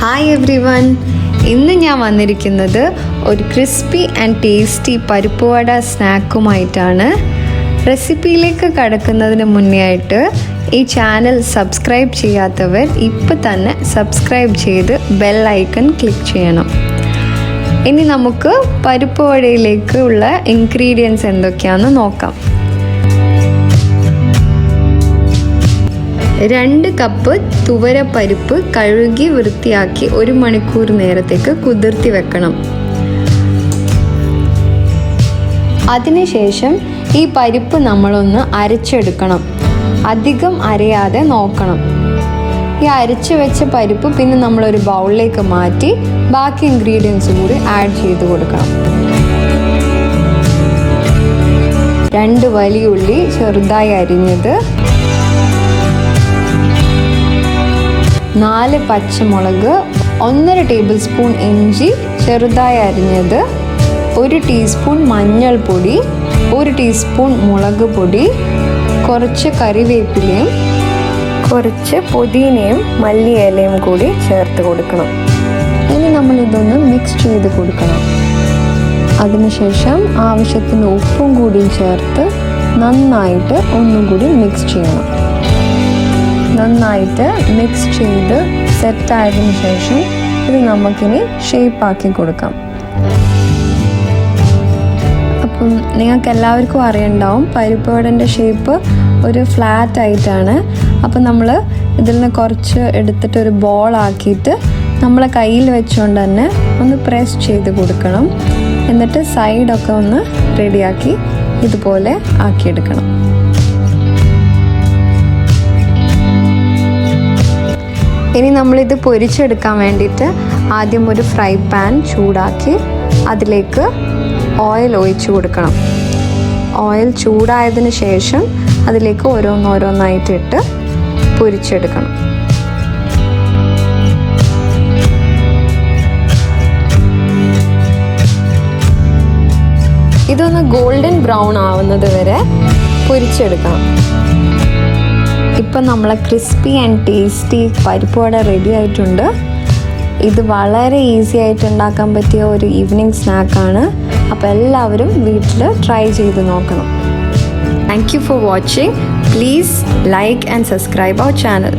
Hi every one, ഇന്ന് ഞാൻ വന്നിരിക്കുന്നത് ഒരു ക്രിസ്പി ആൻഡ് ടേസ്റ്റി പരിപ്പ് വട സ്നാക്കുമായിട്ടാണ്. റെസിപ്പിയിലേക്ക് കടക്കുന്നതിന് മുന്നേ ആയിട്ട് ഈ ചാനൽ സബ്സ്ക്രൈബ് ചെയ്യാത്തവർ ഇപ്പം തന്നെ സബ്സ്ക്രൈബ് ചെയ്ത് ബെൽ ഐക്കൺ ക്ലിക്ക് ചെയ്യണം. ഇനി നമുക്ക് പരിപ്പ് വടയിലേക്ക് ഉള്ള ഇൻഗ്രീഡിയൻസ് എന്തൊക്കെയാണെന്ന് നോക്കാം. 2 കപ്പ് തുവരപ്പരിപ്പ് കഴുകി വൃത്തിയാക്കി 1 മണിക്കൂർ നേരത്തേക്ക് കുതിർത്തി വെക്കണം. അതിനുശേഷം ഈ പരിപ്പ് നമ്മളൊന്ന് അരച്ചെടുക്കണം. അധികം അരയാതെ നോക്കണം. ഈ അരച്ച് വെച്ച പരിപ്പ് പിന്നെ നമ്മളൊരു ബൗളിലേക്ക് മാറ്റി ബാക്കി ഇൻഗ്രീഡിയൻസ് കൂടി ആഡ് ചെയ്ത് കൊടുക്കണം. 2 വലിയ ഉള്ളി ചെറുതായി അരിഞ്ഞത്, 4 പച്ചമുളക്, 1.5 ടേബിൾ സ്പൂൺ ഇഞ്ചി ചെറുതായി അരിഞ്ഞത്, 1 ടീസ്പൂൺ മഞ്ഞൾപ്പൊടി, 1 ടീസ്പൂൺ മുളക് പൊടി, കുറച്ച് കറിവേപ്പിലയും കുറച്ച് പുതിനയും മല്ലിയിലയും കൂടി ചേർത്ത് കൊടുക്കണം. ഇനി നമ്മൾ ഇതൊന്ന് മിക്സ് ചെയ്ത് കൊടുക്കണം. അതിനുശേഷം ആവശ്യത്തിന് ഉപ്പും കൂടി ചേർത്ത് നന്നായിട്ട് ഒന്നും കൂടി മിക്സ് ചെയ്യണം. നന്നായിട്ട് മിക്സ് ചെയ്ത് സെറ്റായതിനു ശേഷം ഇത് നമുക്കിനി ഷേപ്പാക്കി കൊടുക്കാം. അപ്പം നിങ്ങൾക്ക് എല്ലാവർക്കും അറിയണ്ടാവും പരിപ്പ് വടൻ്റെ ഷേപ്പ് ഒരു ഫ്ലാറ്റ് ആയിട്ടാണ്. അപ്പം നമ്മൾ ഇതിൽ നിന്ന് കുറച്ച് എടുത്തിട്ട് ഒരു ബോൾ ആക്കിയിട്ട് നമ്മളെ കയ്യിൽ വെച്ചുകൊണ്ട് തന്നെ ഒന്ന് പ്രസ് ചെയ്ത് കൊടുക്കണം. എന്നിട്ട് സൈഡൊക്കെ ഒന്ന് റെഡിയാക്കി ഇതുപോലെ ആക്കിയെടുക്കണം. ഇനി നമ്മളിത് പൊരിച്ചെടുക്കാൻ വേണ്ടിയിട്ട് ആദ്യം ഒരു ഫ്രൈ പാൻ ചൂടാക്കി അതിലേക്ക് ഓയിൽ ഒഴിച്ചു കൊടുക്കണം. ഓയിൽ ചൂടായതിന് ശേഷം അതിലേക്ക് ഓരോന്നോരോന്നായിട്ട് ഇട്ട് പൊരിച്ചെടുക്കണം. ഇതൊന്ന് ഗോൾഡൻ ബ്രൗൺ ആവുന്നത് വരെ പൊരിച്ചെടുക്കണം. ഇപ്പം നമ്മളെ ക്രിസ്പി ആൻഡ് ടേസ്റ്റി പരിപ്പ് വട റെഡി ആയിട്ടുണ്ട്. ഇത് വളരെ ഈസി ആയിട്ട് ഉണ്ടാക്കാൻ പറ്റിയ ഒരു ഈവനിങ് സ്നാക്കാണ്. അപ്പോൾ എല്ലാവരും വീട്ടിൽ ട്രൈ ചെയ്ത് നോക്കണം. Thank you for watching. Please like and subscribe our channel.